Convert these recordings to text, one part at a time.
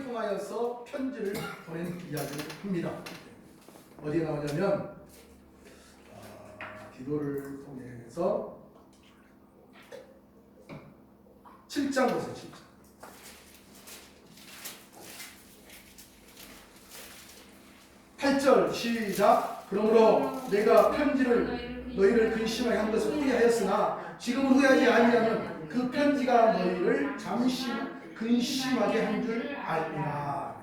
기도를 통하여서 편지를 보낸 이야기를 합니다. 어디에 나오냐면 기도를 통해서 7장 보세요. 7장. 8절 시작. 그러므로 내가 편지를 너희를 근심하게 한 것을 후회하였으나 지금은 후회하지 아니하면 그 편지가 너희를 잠시 근심하게 한 줄 알리라.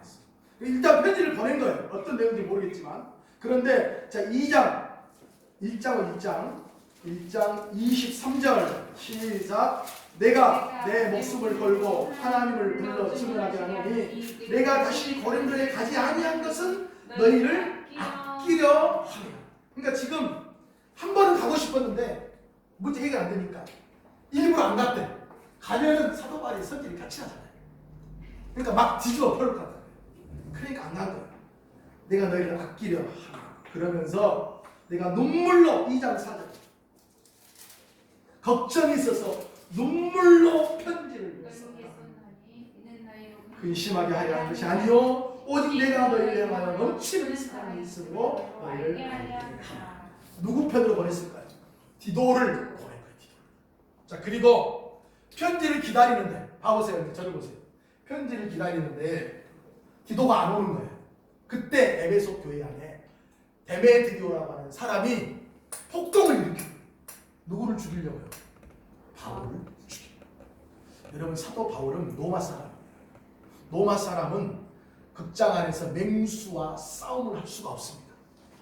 일단 편지를 보낸 거예요. 어떤 내용인지 모르겠지만. 그런데 자 1장 23절 시작. 내가 내 목숨을 걸고 하나님을 불러 증언하게 하노니 내가 다시 고린도에 가지 아니한 것은 너희를 아끼려 함이라. 그러니까 지금 한 번은 가고 싶었는데 문제 해결 안 되니까 일부러 안 갔대. 가면은 사도 바울이 성질이 같이 나잖아요. 그러니까 막 뒤집어 버릴 것 같아요. 그러니까 안 간 거예요. 내가 너희를 아끼려 함이라. 그러면서 내가 눈물로 2장 4절 걱정이 있어서 눈물로 편지를 썼다. 근심하게 하려 하는 것이 아니요 오직 내가 너희를 향하여 넘치는 사랑이 있으므로 너희를 아끼리라. 누구 편으로 보냈을까요? 디도를 보낸 거예요. 자 그리고 편지를 기다리는데 봐보세요. 저를 보세요. 편지를 기다리는데 디도가 안 오는 거예요. 그때 에베소 교회 안에 데메드리오라고 하는 사람이 폭동을 일으켜요. 누구를 죽이려고요? 바울을 죽이려고. 여러분 사도 바울은 로마 사람입니다. 로마 사람은 극장 안에서 맹수와 싸움을 할 수가 없습니다.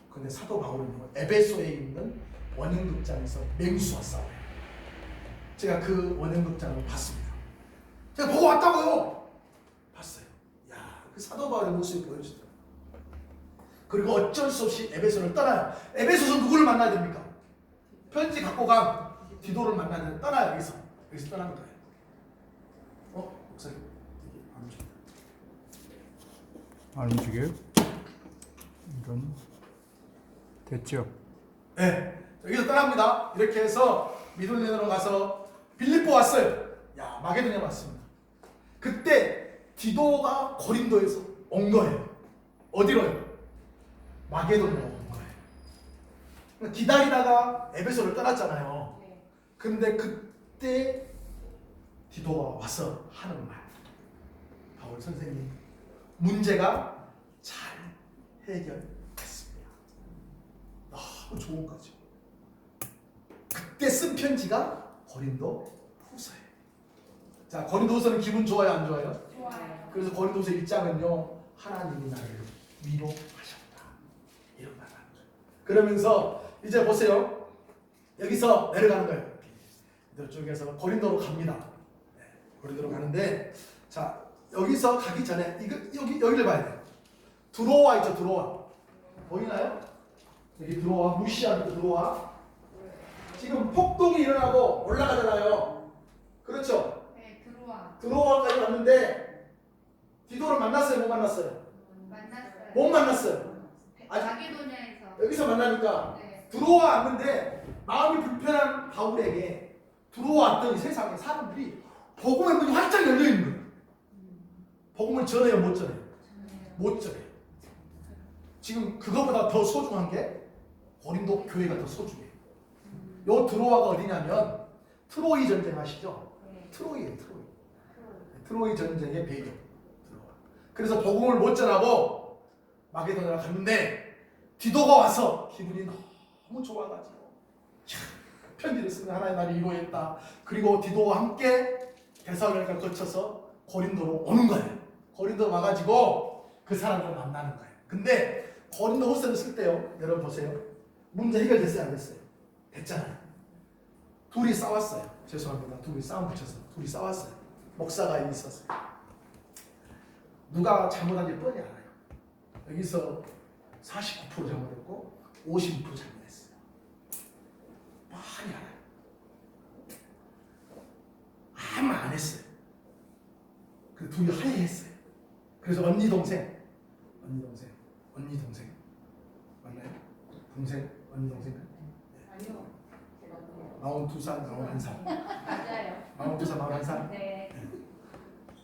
그런데 사도 바울은요 에베소에 있는 원형극장에서 맹수와 싸워요. 제가 그 원형극장을 봤습니다. 제가 보고 왔다고요. 봤어요. 야, 그 사도 바울의 모습이 보여지더라고요. 그리고 어쩔 수 없이 에베소를 떠나요. 에베소에서 누구를 만나야 됩니까? 편지 갖고 간 디도를 만나는 떠나요. 여기서 떠나는 거예요. 목사님 안 움직여요? 이런 됐죠? 네, 여기서 떠납니다. 이렇게 해서 미돌린으로 가서 빌립보 왔어요. 야, 마게도냐 왔습니다. 그때 디도가 고린도에서 온 거예요. 어디로요? 마게도냐로 온 거예요. 기다리다가 에베소를 떠났잖아요. 근데 그때 디도가 와서 하는 말. 바울 선생님, 문제가 잘 해결됐습니다. 너무 좋은 거죠. 그때 쓴 편지가 고린도 후서예요. 자, 고린도 후서는 기분 좋아요, 안 좋아요? 좋아요. 그래서 고린도서 1장은요, 하나님이 나를 위로하셨다. 이런 말을 하는 거예요. 그러면서 이제 보세요. 여기서 내려가는 거예요. 이쪽에서 고린도로 갑니다. 네, 고린도로 가는데, 자, 여기서 가기 전에 여기를 봐야 돼요. 드로아 있죠, 드로아. 보이나요? 여기 드로아, 무시하는 드로아. 지금 폭동이 일어나고 올라가잖아요. 그렇죠? 네, 드로아까지 왔는데 디도를 만났어요, 못 만났어요? 만났어요. 못 만났어요. 마게도냐에서. 여기서 만나니까 네. 들어와 왔는데 마음이 불편한 바울에게 들어왔더니 세상에 사람들이 복음의 문이 활짝 열려 있는 거예요. 복음을 전해요, 못 전해요? 못 전해요. 지금 그거보다 더 소중한 게 고린도 교회가 더 소중해요. 요 드로아가 어디냐면 트로이 전쟁 아시죠? 네. 트로이예요, 트로이 전쟁의 배경. 그래서 복음을 못 전하고 마게도냐로 갔는데 디도가 와서 기분이 너무 좋아가지고 편지를 쓰는 하나의 날이 이루어졌다. 그리고 디도와 함께 데살로니가를 거쳐서 고린도로 오는 거예요. 고린도 와가지고 그 사람을 만나는 거예요. 근데 고린도 후서를 쓸 때요, 여러분 보세요. 문제 해결됐어요, 안 됐어요? 됐잖아요. 둘이 싸웠어요. 죄송합니다. 둘이 싸움 붙여서 둘이 싸웠어요. 목사가 있었어요. 누가 잘못한지 뻔히 알아요. 여기서 49% 잘못했고 52% 잘못했어요. 뻔히 알아요. 아무 말 안 했어요. 그 둘이 화해했어요. 그래서 언니 동생 맞나요? 언니 동생? 아니요. 제가 42살, 41살. 맞아요. 42살, 41살. 네.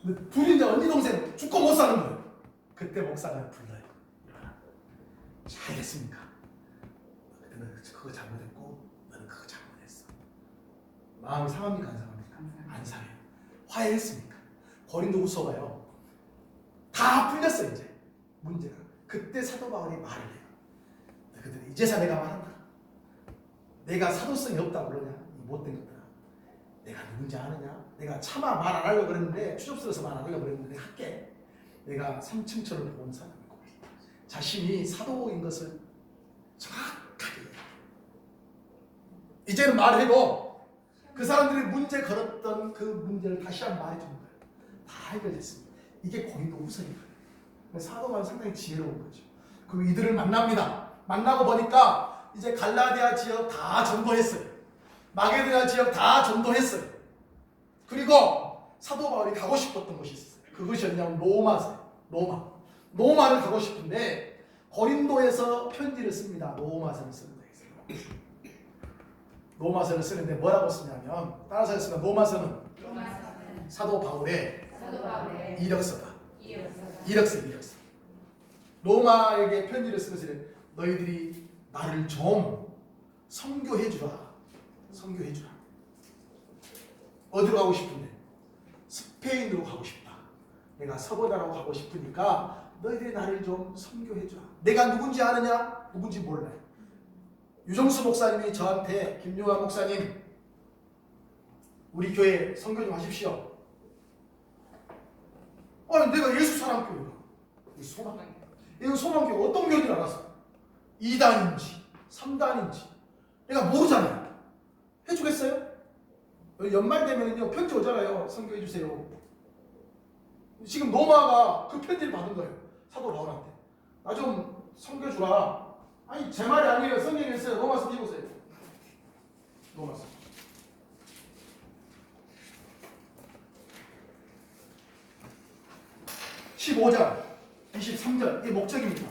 근데 둘이 이제 언니 동생 죽고 못 사는 거예요. 그때 목사가 불러요. 잘 됐습니까? 너는 그거 잘못했고 너는 그거 잘못했어. 마음이 상합니까 안 상합니까? 안 상해요. 화해했습니까? 고린도후서가요. 다 풀렸어 이제 문제가. 그때 사도 바울이 말을 해요. 그들이 이제서 내가 말한다. 내가 사도성이 없다고 그러냐? 이 못된 것들아. 내가 누군지 아느냐? 내가 차마 말 안 하려고 그랬는데 추접스러워서 말 안 하려고 그랬는데 할게. 내가 삼층천을 본 사람이고 자신이 사도인 것을 정확하게 이제는 말해도 그 사람들이 문제 걸었던 그 문제를 다시 한번 말해주는 거예요. 다 해결됐습니다. 이게 고린도후서입니다. 사도 바울은 상당히 지혜로운 거죠. 그리고 이들을 만납니다. 만나고 보니까 이제 갈라디아 지역 다 전도했어요. 마게도냐 지역 다 전도했어요. 그리고 사도 바울이 가고 싶었던 곳이 있었어요. 그것이 어디냐면 로마세요. 로마를 가고 싶은데 고린도에서 편지를 씁니다. 로마서를 쓰는 거예요. 로마서를 쓰는데 뭐라고 쓰냐면 따라서 했으면 로마서는 사도 바울의 이력서다. 이력서. 로마에게 편지를 쓰면서 너희들이 나를 좀 선교해주라. 어디로 가고 싶은데? 스페인으로 가고 싶다. 내가 서버다라고 가고 싶으니까 너희들이 나를 좀 선교해주라. 내가 누군지 아느냐? 누군지 몰라요. 유정수 목사님이 저한테 김용환 목사님 우리 교회 선교 좀 하십시오. 아니 내가 예수 사랑교회가 이거 소망교회 어떤 교회인지 알았어. 2단인지 3단인지 내가 모르잖아요. 해주겠어요? 연말 되면요 편지 오잖아요. 선교해주세요. 지금 로마가 그 편지를 받은 거예요. 사도 바울한테 나 좀 선교해주라. 아니 제 말이 아니에요. 성경에 있어요. 로마서 읽어보세요. 로마서 15장 23절 이게 목적입니다.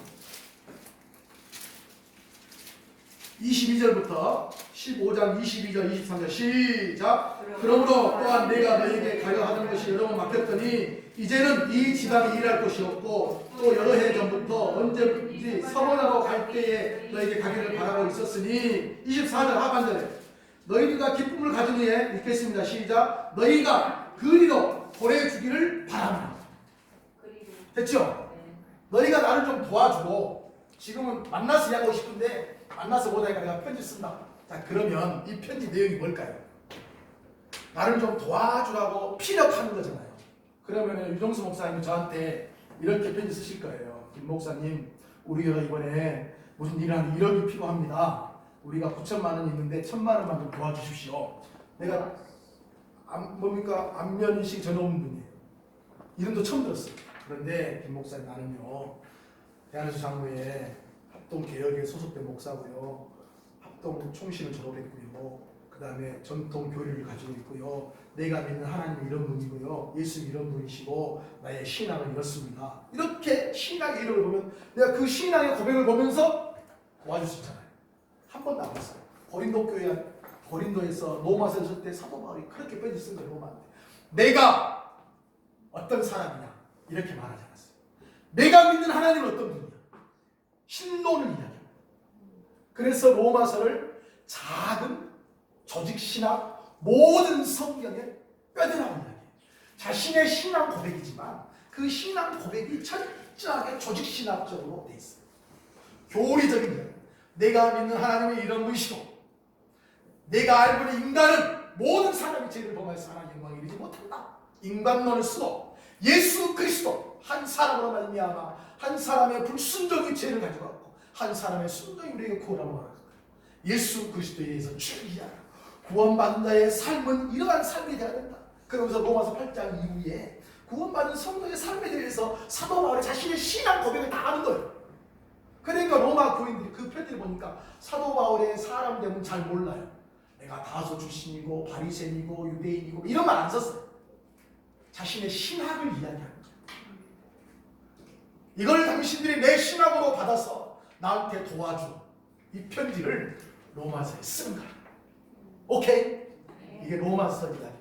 22절부터 15장 22절 23절 시작. 그러므로 또한 내가 너희에게 가려 하던 것이 여러 번 막혔더니 이제는 이 지방에 일할 곳이 없고 또 여러 해 전부터 언제든지 서원하러 갈 때에 너희에게 가기를 바라고 있었으니 24절 하반절에 너희들과 기쁨을 가진 후에 읽겠습니다. 시작. 너희가 그리로 보내주기를 바랍니다. 됐죠? 너희가 나를 좀 도와주고 지금은 만나서 이야기하고 싶은데 만나서 못하니까 내가 편지 쓴다. 자 그러면 이 편지 내용이 뭘까요? 나를 좀 도와주라고 피력하는 거잖아요. 그러면 유정수 목사님은 저한테 이렇게 편지 쓰실 거예요. 김 목사님 우리가 이번에 무슨 일을 하는 1억이 필요합니다. 우리가 9천만 원이 있는데 1,000만 원만 좀 도와주십시오. 내가 안면인식 전혀 없는 분이에요. 이름도 처음 들었어요. 그런데 김 목사님 나는요 대한예수 장로회 합동개혁에 소속된 목사고요. 합동 총신을 졸업했고요. 그 다음에 전통 교리를 가지고 있고요. 내가 믿는 하나님은 이런 분이고요. 예수는 이런 분이시고 나의 신앙은 이렇습니다. 이렇게 신앙의 이름을 보면 내가 그 신앙의 고백을 보면서 도와줄 수 있잖아요. 한 번도 안 봤어요. 고린도에서 로마서 있을 때 사도 바울이 그렇게 편지 쓴 거예요. 로마한테. 내가 어떤 사람이냐 이렇게 말하지 않았어요. 내가 믿는 하나님은 어떤 분이냐 신론을 이야기합니다. 그래서 로마서를 작은 조직신학 모든 성경의 뼈대라고 이야기해요. 자신의 신앙 고백이지만 그 신앙 고백이 철저하게 조직신학적으로 돼 있어요. 교리적인 이야기. 내가 믿는 하나님은 이런 분이시고 내가 알고 있는 인간은 모든 사람이 죄를 범해서 하나님의 영광을 이루지 못한다. 인간론을 쓰고 예수 그리스도 한 사람으로 말미암아 한 사람의 불순종이 죄를 가져갔고 한 사람의 순종이 우리에게 구원함을 말합니다. 예수 그리스도에 의해서 죄이야 구원받는 자의 삶은 이러한 삶이 되어야 된다. 그러면서 로마서 8장 이후에 구원받은 성도의 삶에 대해서 사도 바울이 자신의 신앙 고백을 다 하는 거예요. 그러니까 로마 교인들이 그 편지를 보니까 사도 바울의 사람 되면 잘 몰라요. 내가 다소 출신이고 바리새인이고 유대인이고 이런 말 안 썼어요. 자신의 신학을 이야기하는 거예요. 이걸 당신들이 내 신학으로 받아서 나한테 도와줘. 이 편지를 로마서에 쓰는 거예요. 오케이? 이게 로마서 이야기입니다.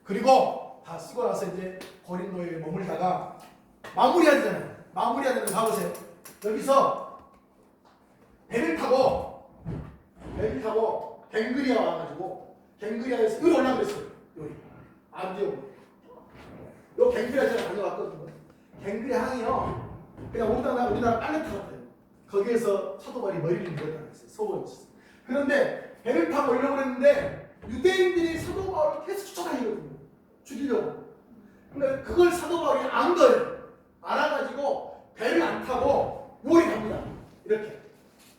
그리고 다 쓰고 나서 이제 고린도에 머물다가 마무리해야 되잖아요. 마무리해야 되는 거 봐보세요. 여기서 배를 타고 갱그리아 와가지고 갱그리아에서 여기 올라가 그랬어요. 여기 안디옥. 요 갱그리아 제가 다녀왔거든요. 갱그리아 항이요. 그냥 우리나라 빨래터 같아요. 거기에서 사도 바울이 머리를 밀었다고 했어요. 속을 쳤어요. 그런데 배를 타고 오려고 했는데 유대인들이 사도 바울을 계속 쫓아다니거든요. 죽이려고. 근데 그걸 사도 바울이 안 거예요. 알아가지고 배를 안 타고 요리 갑니다. 이렇게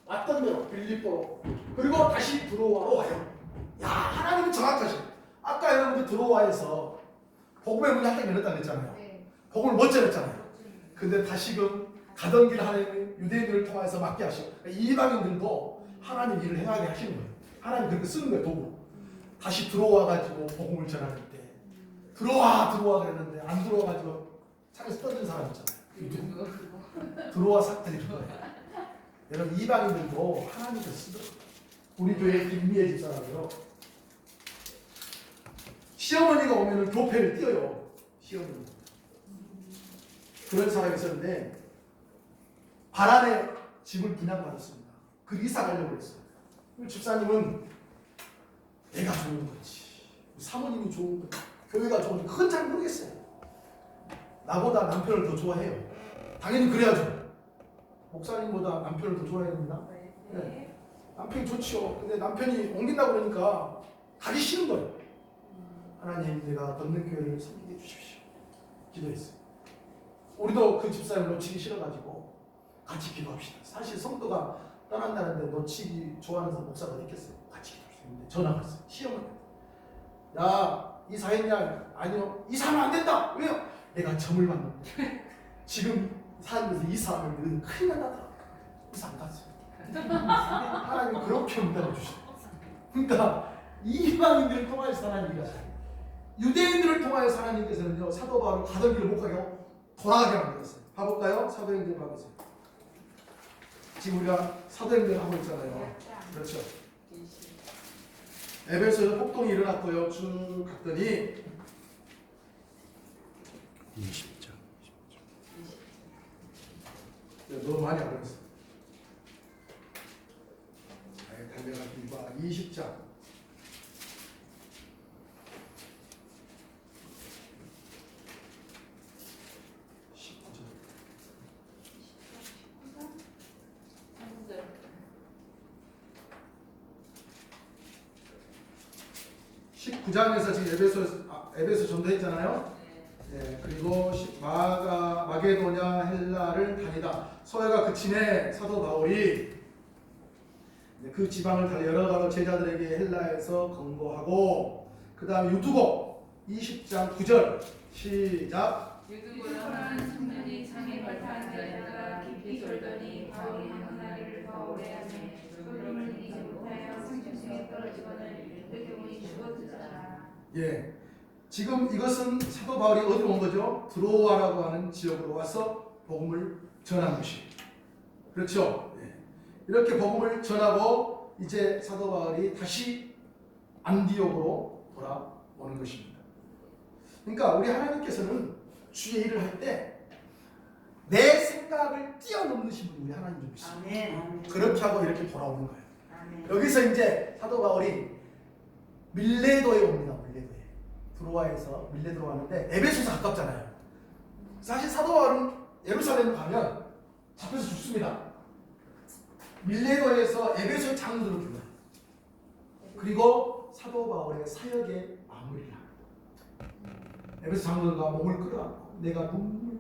왔던 대로 빌립보로. 그리고 다시 드로아로 와요. 야, 하나님은 정확하시. 아까 여러분들 드로아에서 복음의 문이 한딱 열렸다 그랬잖아요. 네. 복음을 못 열었잖아요. 근데 다시금 가던 길 하나님 유대인들을 통해서 맡게 하시고 이방인들도 하나님 일을 행하게 하시는 거예요. 하나님 그렇게 쓰는 거예요. 도구. 다시 들어와가지고 복음을 전하는 때 들어와 그랬는데 안 들어와가지고 창에서 떨어진 사람 있잖아요. 들어와 사건이 그거예요. 여러분 이방인들도 하나님을 쓰더라고요. 우리 교회 김미애 집사라고요. 시어머니가 오면은 교패를 띄어요. 시어머니. 그런 사람이 있었는데 바란에 집을 분양받았습니다. 그 이사 가려고 했어요. 집사님은 내가 좋은 거지, 사모님이 좋은 거지, 교회가 좋은 거지, 그건 잘 모르겠어요. 나보다 남편을 더 좋아해요. 당연히 그래야죠. 목사님보다 남편을 더 좋아해야 됩니다. 네. 남편이 좋지요. 근데 남편이 옮긴다고 그러니까 가기 싫은 거예요. 하나님, 내가 걷는 교회를 섬기게 해주십시오. 기도했어요. 우리도 그 집사님을 놓치기 싫어가지고 같이 기도합시다. 사실 성도가 떠난다는데 놓치기 좋아하는 목사가 어디 있겠어요? 같이 기도했는데 전화가 왔어요. 시어머니, 야, 이사했냐? 아니요, 이사하면 안 된다. 왜요? 내가 점을 봤는데 지금 사는데서 이사하면 너는 큰일 난다. 이사 안 갔어요. 하나님 그렇게 응답해 주셔요. 그러니까 이방인들을 통하여서 하나님 일하셔요. 유대인들을 통하여서 하나님께서는요, 사도 바울을 가던 길을 못 가게 하고 돌아가게 만들었어요. 봐볼까요? 사도행전 봐보세요. 지금 우리가 사도행전 하고 있잖아요. 그렇죠. 에베소에서 폭동이 일어났고요. 쭉 갔더니 20장. 너무 많이 안 걸렸어. 달려가지고 봐. 20장. (19장에서) 지금 에베소 전도했잖아요. 네, 그리고 마게도냐 헬라를 다니다 서해가 그침에 사도 바울이 그 지방을 달리 여러 가지 제자들에게 헬라에서 권고하고, 그 다음에 유두고 20장 9절 시작. 유두고는 청년이 창에 걸터앉아 있다가 깊이 졸더니 바울이 하나님을 바울의 안에 졸음을 이기지 못하여 상중생에 떨어지거늘 이렇게 보니 죽었으잖아. 예, 지금 이것은 사도 바울이 어디로 온 거죠? 드로아라고 하는 지역으로 와서 복음을 전한 것이. 그렇죠? 예. 이렇게 복음을 전하고 이제 사도 바울이 다시 안디옥으로 돌아오는 것입니다. 그러니까 우리 하나님께서는 주의 일을 할 때 내 생각을 뛰어넘으신 분이 우리 하나님 좀 있어요. 아멘. 그렇게 하고 이렇게 돌아오는 거예요. 아멘. 여기서 이제 사도 바울이 밀레도에 옵니다. 드로아에서 밀레도로 왔는데 에베소에서 가깝잖아요. 사실 사도 바울은 예루살렘 가면 잡혀서 죽습니다. 밀레도에서 에베소 장로들을 불러요. 그리고 사도 바울의 사역에 마무리를 합니다. 에베소 장로들과 몸을 끌어안고 내가 눈물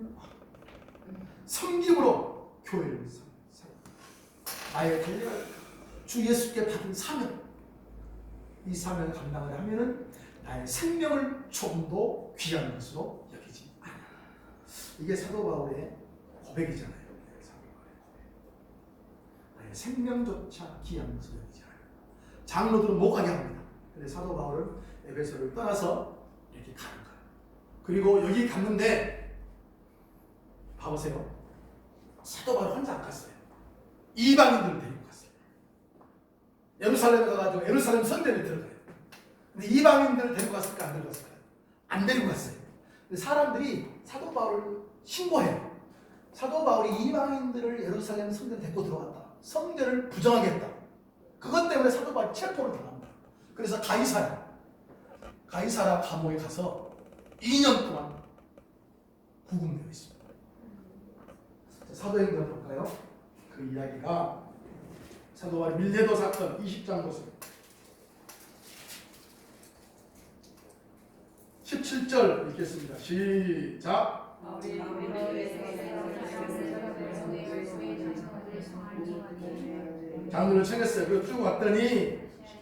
섬김으로 교회를 나의 달려갈 주 예수께 받은 사명, 이 사명을 감당을 하면은 나의 생명을 조금도 귀한 것으로 여기지 않아. 이게 사도 바울의 고백이잖아요. 나의 생명조차 귀한 것으로 여기지 않아. 장로들은 못 가게 합니다. 근데 사도 바울은 에베소를 떠나서 이렇게 가는 거예요. 그리고 여기 갔는데 봐보세요. 사도 바울 혼자 안 갔어요. 이방인들을 데리고 갔어요. 예루살렘에 가가지고 예루살렘 성전에 들어가요. 근데 이방인들을 데리고 갔을까 안 데리고 갔을까요? 안 데리고 갔어요. 근데 사람들이 사도 바울을 신고해요. 사도 바울이 이방인들을 예루살렘 성전 데리고 들어갔다. 성전을 부정하게 했다. 그것 때문에 사도 바울이 체포를 당합니다. 그래서 가이사라 감옥에 가서 2년 동안 구금되어 있습니다. 사도행전 볼까요? 그 이야기가 사도 바울 밀레도 사건 20장 보세요. 17절 읽겠습니다. 시작. 장로를 청했어요. 그리고 쭉 왔더니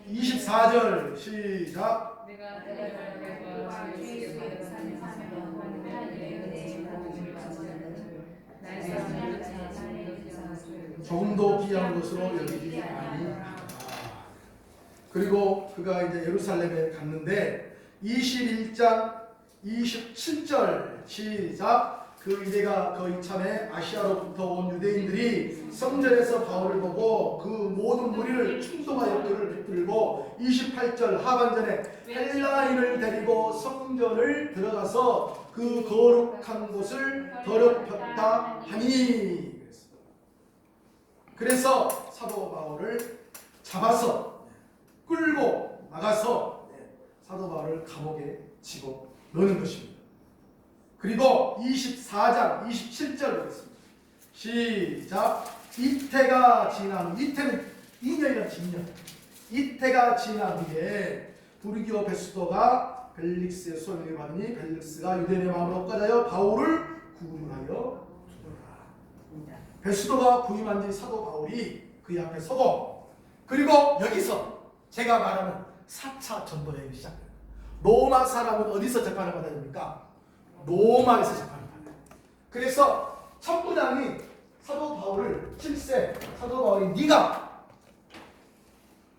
24절 시작. 조금도 귀한 것으로 여기지 아니하다. 그리고 그가 이제 예루살렘에 갔는데 21장 27절 시작. 그 이래가 거의 참에 아시아로부터 온 유대인들이 성전에서 바울을 보고 그 모든 무리를 충동하여 그를 붙들고 28절 하반전에 헬라인을 데리고 성전을 들어가서 그 거룩한 곳을 더럽혔다 하니. 그래서 사도 바울을 잡아서 끌고 나가서 사도 바울을 감옥에 집어 넣는 것입니다. 그리고 24장 27절 보겠습니다. 시작. 이태가 지난 후, 이태는 2년이란 10년. 이태가 지난 후에 부르기오 베스도가 벨릭스의 소명을 받으니 벨릭스가 유대인의 마음을 엇가자여 바울을 구금하여 두더라. 베스도가 부임한 뒤 사도 바울이 그 앞에 서고, 그리고 여기서 제가 말하는 4차 전도여행이 시작돼요. 로마 사람은 어디서 재판을 받아야 됩니까? 로마에서 재판을 받아요. 그래서 천부장이 사도 바울을 칠세, 사도 바울이 네가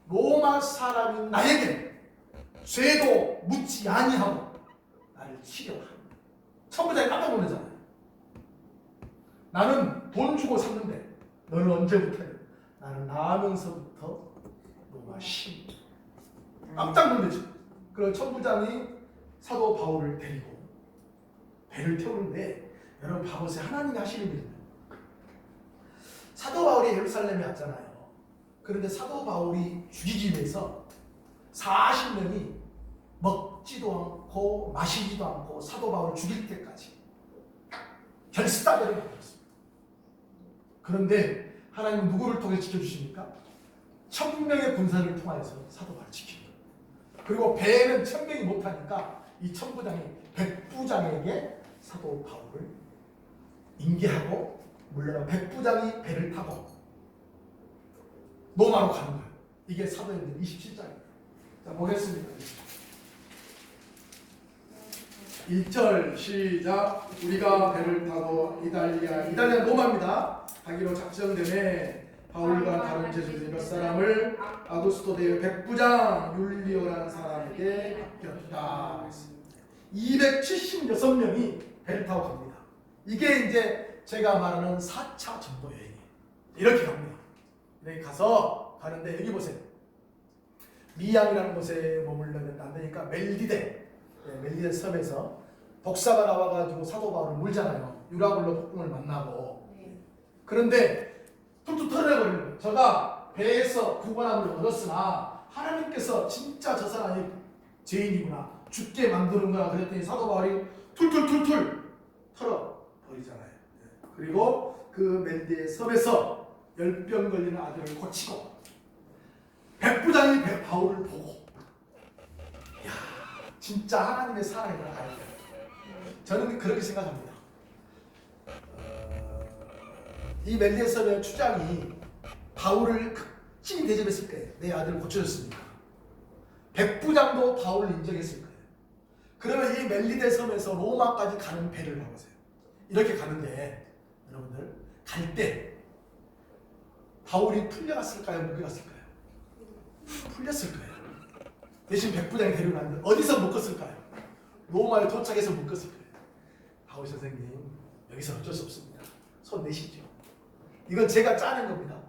로마 사람인 나에게 죄도 묻지 아니하고 나를 치려하라. 천부장이 깜짝 놀라잖아요. 나는 돈 주고 샀는데 너는 언제부터? 나는 나면서부터 로마 시민. 깜짝 놀라죠. 그럼 천부장이 사도 바울을 데리고 배를 태우는데, 여러분 봐보세요. 하나님이 하시는 일입니다. 사도 바울이 예루살렘에 왔잖아요. 그런데 사도 바울이 죽이기 위해서 40명이 먹지도 않고 마시지도 않고 사도 바울을 죽일 때까지 결사대를 만들었습니다. 그런데 하나님은 누구를 통해 지켜주십니까? 1000명의 군사를 통하여서 사도 바울을 지킵니다. 그리고 배는 1000명이 못하니까 이 천부장이 백부장에게 사도 바울을 인계하고, 물론 백부장이 배를 타고 로마로 가는 거예요. 이게 사도행전 27장입니다. 자, 보겠습니다. 1절 시작. 우리가 배를 타고 이달리아 로마입니다. 가기로 작정되네. 바울과 다른 제자들 몇 사람을 아구스토 대의 백부장 율리오라는 사람에게 맡겼다. 276명이 배를 타고 갑니다. 이게 이제 제가 말하는 4차 전도 여행이에요. 이렇게 갑니다. 이렇게 가서 가는데, 여기 보세요. 미양이라는 곳에 머물렀는데 안 되니까 멜디데 섬에서 독사가 나와가지고 사도 바울을 물잖아요. 유라굴로 폭풍을 만나고. 그런데 툭툭 털어내버리는 거예요. 저가 배에서 구원함을 얻었으나 하나님께서 진짜 저 사람이 죄인이구나, 죽게 만드는구나 그랬더니 사도 바울이 툴툴툴툴 털어버리잖아요. 그리고 그 멜디의 섬에서 열병 걸리는 아들을 고치고, 백부장이 바울을 보고, 이야, 진짜 하나님의 사랑이구나. 저는 그렇게 생각합니다. 이 멜디의 섬의 추장이 바울을 극진히 대접했을 거예요. 내 아들을 고쳐줬습니다. 백부장도 바울을 인정했을 거예요. 그러면 이 멜리데 섬에서 로마까지 가는 배를 봐보세요. 이렇게 가는데, 여러분들 갈 때 바울이 풀려갔을까요? 묶여갔을까요? 풀렸을 거예요. 대신 백부장이 데려갔는데 어디서 묶었을까요? 로마에 도착해서 묶었을 거예요. 바울 선생님, 여기서 어쩔 수 없습니다. 손 내시죠. 이건 제가 짜는 겁니다.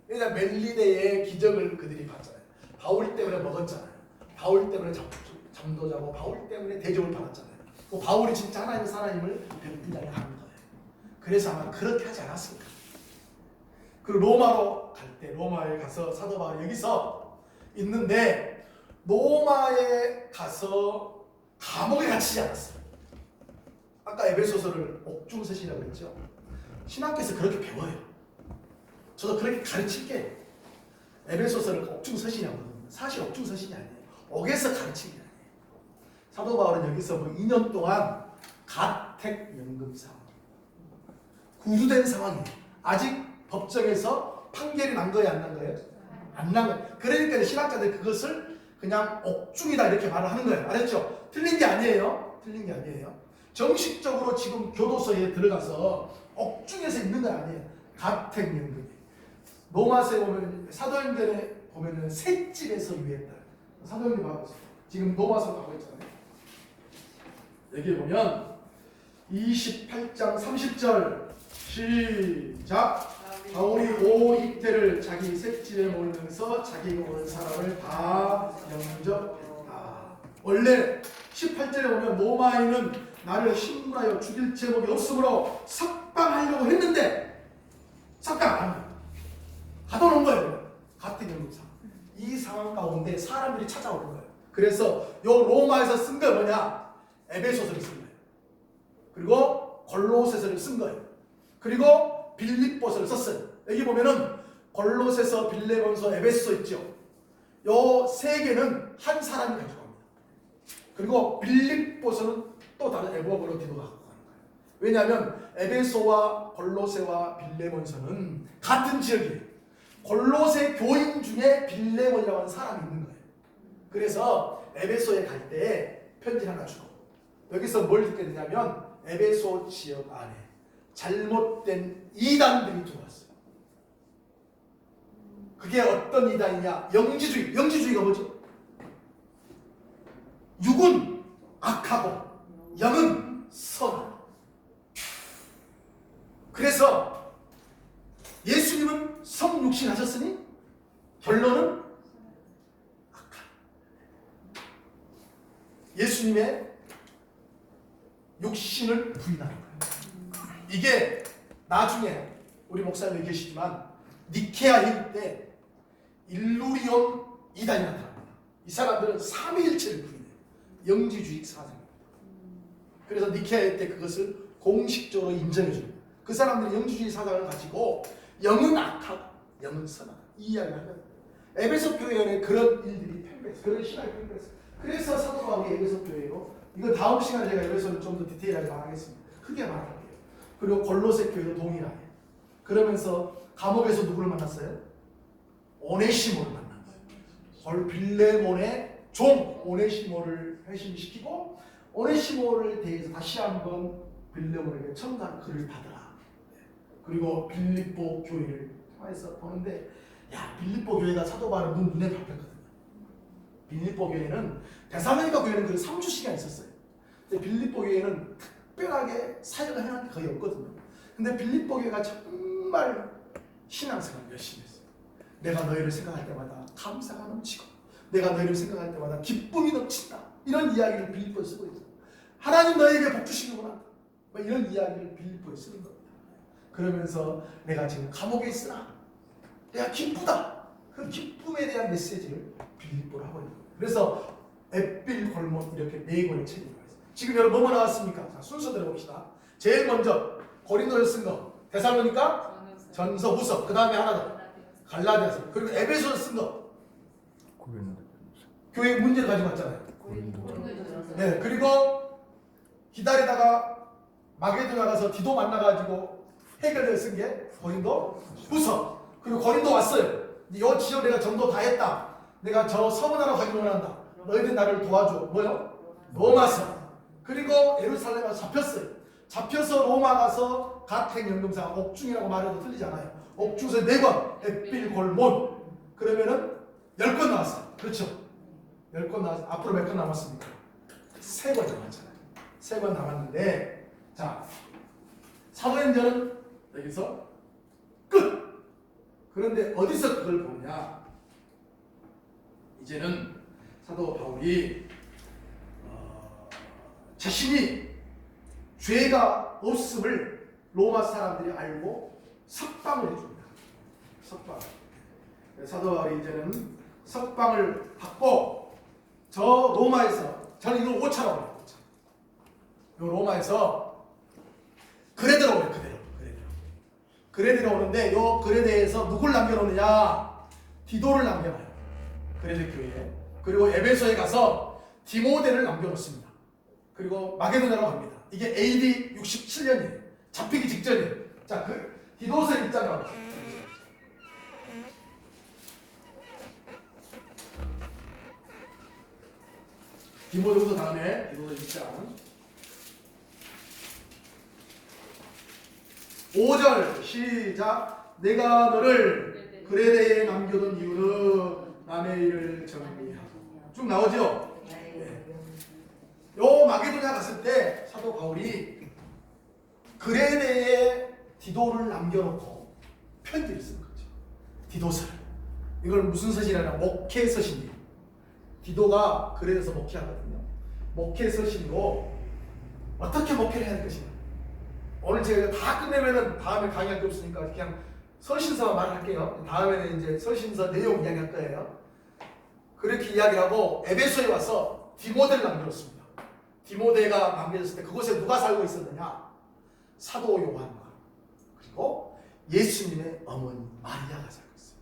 왜냐하면 멜리데의 기적을 그들이 봤잖아요. 바울 때문에 먹었잖아요. 바울 때문에 잠도 자고 바울 때문에 대접을 받았잖아요. 그 바울이 진짜 하나님의 사랑임을 베푸려고 하는 거예요. 그래서 아마 그렇게 하지 않았을까. 그리고 로마로 갈 때 로마에 가서 사도 바울이 여기서 있는데 로마에 가서 감옥에 갇히지 않았어요. 아까 에베소서를 옥중서신이라고 했죠. 신학교에서 그렇게 배워요. 저도 그렇게 가르칠게요. 에베소서를 옥중서신이라고 하거든요. 사실 옥중서신이 아니에요. 옥에서 가르치는 게 아니에요. 사도 바울은 여기서 뭐 2년 동안 가택연금 상황, 구두된 상황이에요. 아직 법정에서 판결이 난 거예요, 안 난 거예요? 안 난 거예요. 그러니까 신학자들 그것을 그냥 옥중이다 이렇게 말을 하는 거예요. 알았죠? 틀린 게 아니에요. 틀린 게 아니에요. 정식적으로 지금 교도소에 들어가서 옥중에서 있는 건 아니에요. 가택연금이. 로마서에 보면 사도행전에 보면은 셋집에서 유했다. 사도행전 봐보세요. 지금 로마서 가고 있잖아요. 여기 보면 28장 30절 시작. 바울이 오 이태를 자기 셋집에 모으면서 자기가 오는 사람을 다 영접했다. 원래 18절에 보면 로마인은 나를 신문하여 죽일 제목이 없으므로 석방하려고 했는데 석방 안 합니다. 가둬놓은 거예요. 같은 연금상. 이 상황 가운데 사람들이 찾아오는 거예요. 그래서 요 로마에서 쓴 게 뭐냐? 에베소서를 쓴 거예요. 그리고 골로새서를 쓴 거예요. 그리고 빌립보서를 썼어요. 여기 보면은 골로새서, 빌레몬서, 에베소 있죠. 요 세 개는 한 사람이 가지고 갑니다. 그리고 빌립보서는 또 다른 애국어로 뒤로 갖고 가는 거예요. 왜냐하면 에베소와 골로새와 빌레몬서는 같은 지역이에요. 골로새 교인 중에 빌레몬이라고 하는 사람이 있는 거예요. 그래서 에베소에 갈 때 편지 하나 주고 여기서 뭘 듣게 되냐면 에베소 지역 안에 잘못된 이단들이 들어왔어요. 그게 어떤 이단이냐? 영지주의. 영지주의가 뭐죠? 육은 악하고 영은 선하다. 그래서 예수님은 성육신 하셨으니 결론은 악하다. 예수님의 육신을 부인하는 거예요. 이게 나중에 우리 목사님이 계시지만 니케아 회의 때 일루리온 이단이 나타납니다. 이 사람들은 삼위일체를 부인해요. 영지주의 사상입니다. 그래서 니케아 회의 때 그것을 공식적으로 인정해 줍니다. 그 사람들이 영지주의 사상을 가지고 영은 악하고 영은 선하다 이 이야기를 하면 에베소 교회에 그런 일들이 팽배했어요. 그런 신학이 팽배했어요. 그래서 사도 바울이 에베소 교회로 이거 다음 시간에 제가 에베소를 좀 더 디테일하게 말하겠습니다. 크게 말할게요. 그리고 골로새 교회도 동일하게. 그러면서 감옥에서 누구를 만났어요? 오네시모를 만난 거예요. 빌레몬의 종 오네시모를 회심시키고 오네시모를 대해서 다시 한번 빌레몬에게 청간 글을 받으라. 그리고 빌립보 교회를 통해서 보는데 야 빌립보 교회가 사도 바울의 눈에 밟혔거든요. 빌립보 교회는 데살로니가 교회는 그 3주 시간 있었어요. 근데 빌립보 교회는 특별하게 사역을 해놓은 게 거의 없거든요. 근데 빌립보 교회가 정말 신앙생활을 열심히 했어요. 내가 너희를 생각할 때마다 감사가 넘치고 내가 너희를 생각할 때마다 기쁨이 넘친다. 이런 이야기를 빌립보에 쓰고 있어요. 하나님 너희에게 복 주시는구나. 이런 이야기를 빌립보에 쓰는 겁니다. 그러면서 내가 지금 감옥에 있으나 내가 기쁘다. 그 기쁨에 대한 메시지를 빌립보로 하고 있는 거예요. 그래서 앳빌 골몬 이렇게 네 권의 책이 나와 있어요. 지금 여러분 뭐뭐 나왔습니까? 자, 순서대로 봅시다. 제일 먼저 고린도서 쓴 거 데살로니가 전서 후서. 그 다음에 하나 더 갈라디아서. 그리고 에베소서 쓴 거 교회 문제를 가지고 왔잖아요. 네, 그리고 기다리다가 마게도나 가서 디도 만나가지고 해결을 쓴 게 고린도 후서. 그리고 고린도 왔어요. 이 지역 내가 전도 다 했다. 내가 저 서문하러 가기 원한다. 너희들 나를 도와줘. 뭐요? 로마서. 그리고 예루살렘에 잡혔어요. 잡혀서 로마 가서 가택연금상 옥중이라고 말해도 틀리잖아요. 옥중에서 4권 앳빌 골몬. 그러면은 10권 나왔어요. 그렇죠? 10권 나왔어요. 앞으로 몇 권 남았습니까? 3권 남았잖아요. 3권 남았는데 자 사도행전은 여기서 끝. 그런데 어디서 그걸 보느냐? 이제는 사도 바울이 자신이 죄가 없음을 로마 사람들이 알고 석방을 해줍니다. 석방. 사도 바울이 이제는 석방을 받고 저 로마에서, 저는 이걸 오차라고 해요. 오차. 요 로마에서 그레데로 오래요. 그레데로 오는데 요 그레데에서 누굴 남겨놓느냐? 디도를 남겨놔요. 그레데 교회에. 그리고 에베소에 가서 디모데를 남겨놓습니다. 그리고 마게도냐로 갑니다. 이게 AD 67년이에요. 잡히기 직전이에요. 자, 그 디도서 1장으로 디모데후서 다음에 디도서 1장 5절 시작. 내가 너를 그레데에 남겨둔 이유는 남의 일을 정리하고. 쭉 나오죠? 네. 요 마게도냐 갔을 때 사도 바울이 그레데에 디도를 남겨놓고 편지를 쓴 거죠. 디도서를. 이걸 무슨 서신이라냐? 목회 서신이에요. 디도가 그레데에서 목회하거든요. 목회 서신으로 어떻게 목회를 해야 할 것인가. 오늘 제가 다 끝내면은 다음에 강의할 게 없으니까 그냥 서신서만 말할게요. 다음에는 이제 서신서 내용 이야기할 거예요. 그렇게 이야기하고 에베소에 와서 디모데를 남겨놓습니다. 디모데가 남겨졌을 때 그곳에 누가 살고 있었느냐? 사도 요한과 그리고 예수님의 어머니 마리아가 살고 있어요.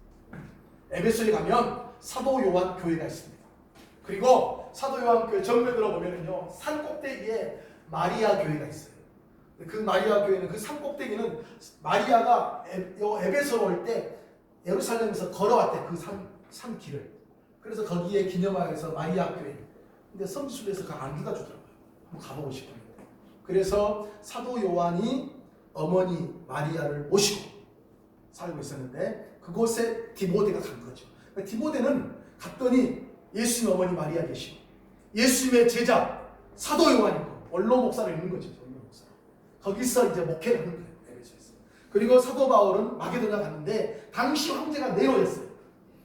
에베소에 가면 사도 요한 교회가 있습니다. 그리고 사도 요한 교회 정면 들어보면은요, 산 꼭대기에 마리아 교회가 있어요. 그 마리아 교회는 그 산 꼭대기는 마리아가 에베소로 올 때 예루살렘에서 걸어왔대. 그 산 길을. 그래서 거기에 기념하여서 마리아 교회. 근데 성지순례에서 그 안기가 주더라고요. 한번 가보고 싶어요. 그래서 사도 요한이 어머니 마리아를 모시고 살고 있었는데 그곳에 디모데가 간 거죠. 디모데는 갔더니 예수님 어머니 마리아 계시고 예수님의 제자 사도 요한이 있고 원로 목사를 있는 거죠. 거기서 이제 목회를 하는 거예요. 에베소에서. 그리고 사도 바울은 마게도냐 갔는데 당시 황제가 네로였어요.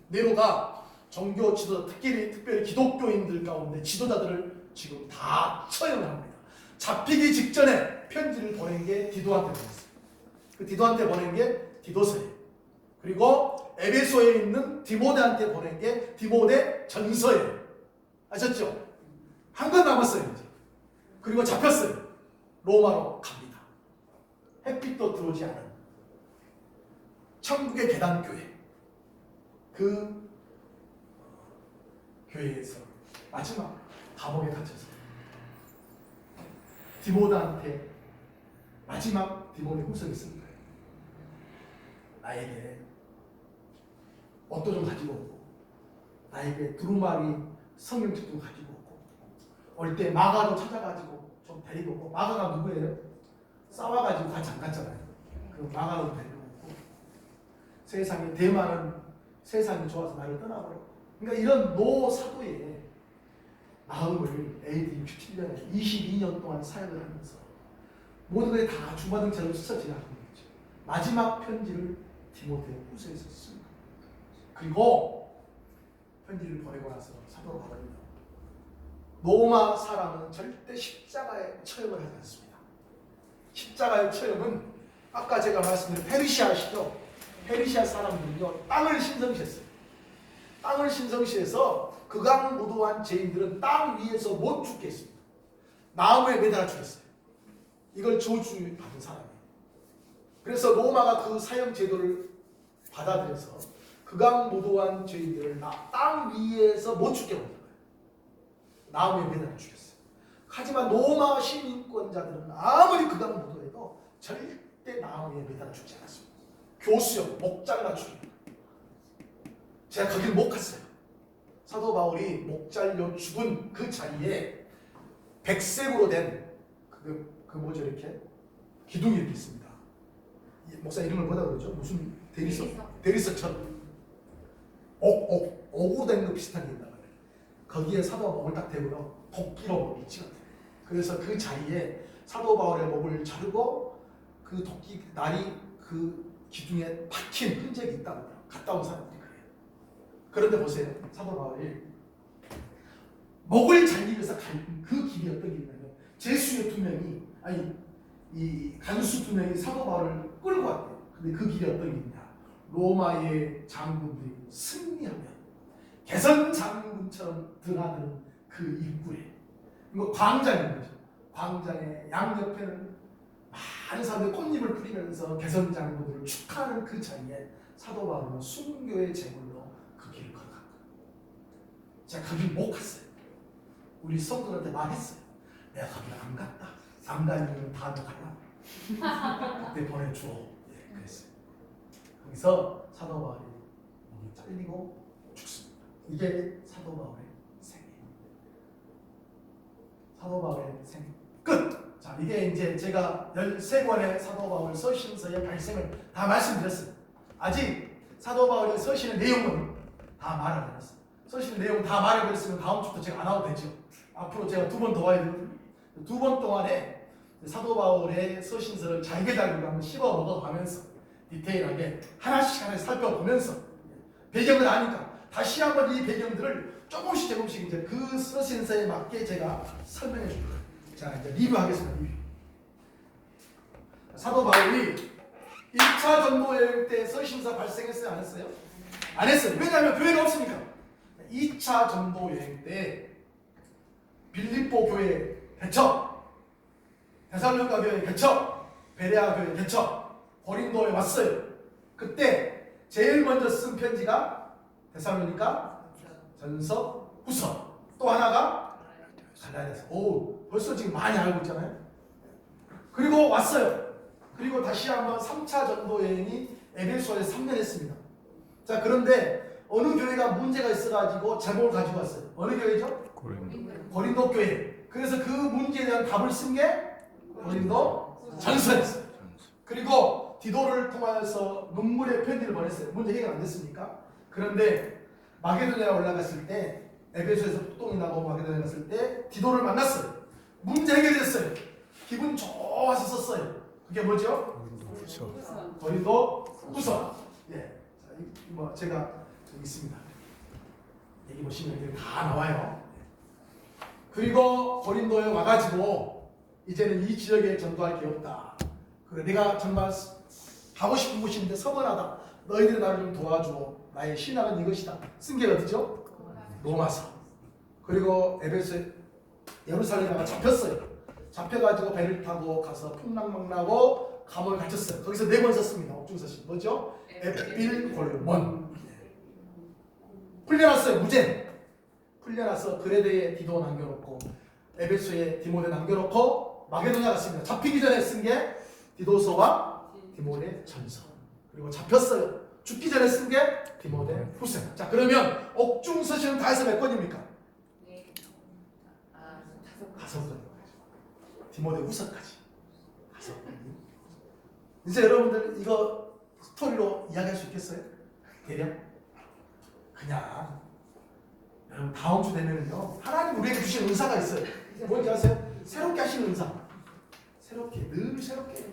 네로가 종교 지도자, 특별히 기독교인들 가운데 지도자들을 지금 다 처형을 합니다. 잡히기 직전에 편지를 보낸 게 디도한테 보냈어요. 그 디도한테 보낸 게 디도서예요. 그리고 에베소에 있는 디모데한테 보낸 게 디모데 전서예요. 아셨죠? 한 건 남았어요. 이제. 그리고 잡혔어요. 로마로 갑니다. 햇빛도 들어오지 않은 천국의 계단교회, 그 교회에서 마지막 감옥에 갇혀서 디모데한테 마지막 디모데 후서를 쓴 거예요. 나에게 옷도 좀 가지고 오고 나에게 두루마리 성경책도 가지고 오고 올 때 마가도 찾아가지고 좀 데리고 오고. 마가가 누구예요? 싸워가지고 같이 안 갔잖아요. 그 마가도 데리고 오고. 세상에 대만은 세상이 좋아서 나를 떠나버렸고. 그러니까 이런 노사도의 마음을 AD 67년에 22년 동안 사역을 하면서 모든 것이 다 주마등처럼 스쳐 지나간 거죠. 마지막 편지를 디모데 후서에서 쓴 거예요. 그리고 편지를 보내고 나서 사도 바울은요, 로마 사람은 절대 십자가에 처형을 하지 않습니다. 십자가의 처형은 아까 제가 말씀드린 페르시아 아시죠? 페르시아 사람들은요 땅을 신성시했어요. 땅을 신성시해서 극악무도한 죄인들은 땅 위에서 못 죽게 했습니다. 나무에 매달아 죽였어요. 이걸 저주받은 사람이에요. 그래서 로마가 그 사형 제도를 받아들여서 극악무도한 죄인들을 땅 위에서 못 죽게 만든 거예요. 나무에 매달아 죽였어요. 하지만 로마 시민권자들은 아무리 극악무도해도 절대 나무에 매달아 죽지 않았습니다. 교수형, 목자를 맞춥니다. 제가 거기를 못 갔어요. 사도 바울이 목잘려 죽은 그 자리에 백색으로 된 그 뭐죠, 이렇게 기둥이 이렇게 있습니다. 목사 이름을 뭐라 그러죠? 무슨 대리석처럼 옥으로 된 거 비슷한 게 있다고 해요. 거기에 사도 바울을 딱 대고요, 도끼로 밑이 같아요. 그래서 그 자리에 사도 바울의 목을 자르고 그 도끼 날이 그 기둥에 박힌 흔적이 있다고 해요. 갔다 온 사람들이 그래요. 그런데 보세요, 사도 바울이 목을 잘리기 위해서 간 그 길이 어떤 길이냐면 제수의 두 명이 이 간수 두 명이 사도 바울을 끌고 왔대요. 근데 그 길이 어떤 길이냐? 로마의 장군들이 승리하면 개선 장군처럼 드나드는 그 입구에 이거 광장인 거죠. 광장의 양옆에는 많은 사람들이 꽃잎을 뿌리면서 개선 장군들을 축하하는 그 자리에 사도 바울은 순교의 제물로 그 길을 걸어간 거예요. 제가 그 길 못 갔어요. 우리 성도들한테 말했어요. 내가 거기 안 갔다. 안 가면 다음에 가라. 그때 보내줘. 예, 그랬어요. 거기서 사도 바울이 목이 잘리고 죽습니다. 이게 사도 바울의 생애입니다. 사도 바울의 생애 끝. 자, 이게 이제 제가 13권의 사도 바울 서신서의 발생을 다 말씀드렸어요. 아직 사도 바울의 서신의 내용은 다 말해드렸어요. 서신의 내용 다 말해드렸으면 다음 주부터 제가 안 와도 되죠. 앞으로 제가 2번 더 와야 되거든요. 2번 동안에 사도 바울의 서신서를 잘게 한번 씹어 먹어가면서 디테일하게 하나씩 살펴보면서 배경을 아니까 다시 한번 이 배경들을 조금씩 이제 그 서신서에 맞게 제가 설명해 줄 거예요. 자, 이제 리뷰하겠습니다. 리뷰. 사도 바울이 1차 전도 여행 때 서신서 발생했어요? 안 했어요? 안 했어요. 왜냐하면 교회가 없으니까. 2차 전도 여행 때 빌립보 교회 개척, 데살로니가 교회 개척, 베레아 교회 개척, 고린도에 왔어요. 그때 제일 먼저 쓴 편지가 데살로니가 전서, 후서. 또 하나가 갈라디아서. 오, 벌써 지금 많이 알고 있잖아요. 그리고 왔어요. 그리고 다시 한번 3차 전도 여행이 에베소에 3년 했습니다. 자, 그런데 어느 교회가 문제가 있어가지고 제목을 가지고 왔어요. 어느 교회죠? 고린도 교회. 그래서 그 문제에 대한 답을 쓴 게 고린도 전서였어요. 그리고 디도를 통하여서 눈물의 편지를 보냈어요. 문제 해결 안 됐습니까? 그런데 마게도냐에 올라갔을 때 에베소에서 폭동이 나고 마게도냐에 갔을 때 디도를 만났어요. 문제 해결됐어요. 기분 좋아서 썼어요. 그게 뭐죠? 고린도 후서. 예, 자, 뭐 제가 여기 있습니다. 여기 보시면 이게 다 나와요. 그리고 고린도에 와가지고 이제는 이 지역에 전도할 게 없다. 그래, 내가 정말 가고 싶은 곳인데 서번하다. 너희들이 나를 좀 도와줘. 나의 신앙은 이것이다. 쓴 게 어디죠? 로마서. 그리고 에베소에 예루살렘에 잡혔어요. 잡혀가지고 배를 타고 가서 풍랑망나고 감옥에 갇혔어요. 거기서 4번 썼습니다. 옥중서신. 뭐죠? 에필골몬. 풀려났어요. 무죄. 풀려나서 그레데에 디도 남겨놓고 에베소에 디모데 남겨놓고 마게도냐 갔습니다. 잡히기 전에 쓴 게 디도서와 디모데 전서. 그리고 잡혔어요. 죽기 전에 쓴 게 디모데 후서. 자, 그러면 옥중서신은 다 해서 몇 권입니까? 네. 5권. 디모데 후서까지 5권. 이제 여러분들 이거 스토리로 이야기할 수 있겠어요? 대략? 그냥 여러분 다음 주 되면은요 하나님 우리에게 주신 은사가 있어요. 뭔지 아세요? 새롭게 하시는 은사. 새롭게, 늘 새롭게.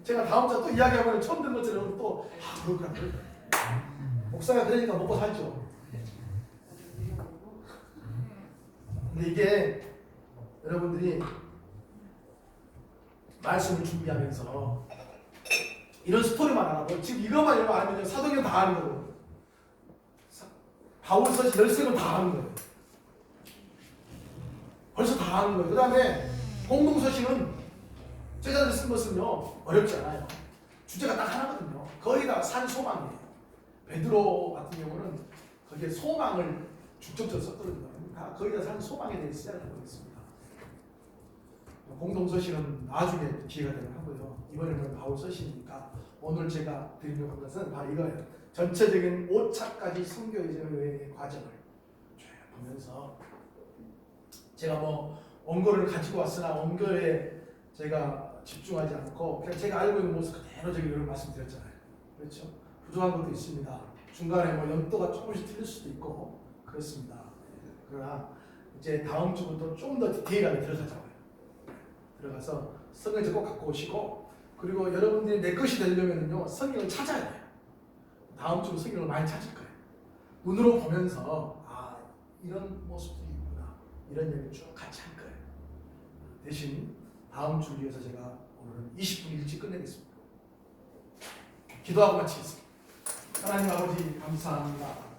제가 다음 주에 또 이야기하면 처음 듣는 것처럼 또 그렇구나. 목사가 그러니까 먹고 살죠. 근데 이게 여러분들이 말씀을 준비하면서 이런 스토리만 알아도 지금 이것만 여러분 알면 사도행전 다 아는 거고 바울 서신 13권 다 아는 거예요. 벌써 다 아는 거예요. 그 다음에 공동서신은 제자들 쓴 것은요 어렵지 않아요. 주제가 딱 하나거든요. 거의 다 산 소망이에요. 베드로 같은 경우는 거기에 소망을 중점적으로 썼거든요. 다 거의 다 산 소망에 대해 쓰여야 되고 있습니다. 공동서신은 나중에 기회가 되면 하고요. 이번에는 바울 서신이니까 오늘 제가 드리려고 한 것은 바로 이거예요. 전체적인 5차까지 선교 여행의 과정을 쭉 보면서 제가 뭐 원고를 가지고 왔으나 원고에 제가 집중하지 않고 그냥 제가 알고 있는 모습 그대로 저기를 말씀드렸잖아요. 그렇죠? 부족한 것도 있습니다. 중간에 뭐 연도가 조금씩 틀릴 수도 있고 그렇습니다. 그러나 이제 다음 주부터 좀 더 디테일하게 들어가자고요. 들어가서 성경을 꼭 갖고 오시고 그리고 여러분들이 내 것이 되려면요 성경을 찾아야 돼요. 다음 주는 성경을 많이 찾을 거예요. 눈으로 보면서 아 이런 모습들이 있구나 이런 얘기를 쭉 같이 할 거예요. 대신 다음 주 위해서 제가 오늘은 20분 일찍 끝내겠습니다. 기도하고 마치겠습니다. 하나님 아버지 감사합니다.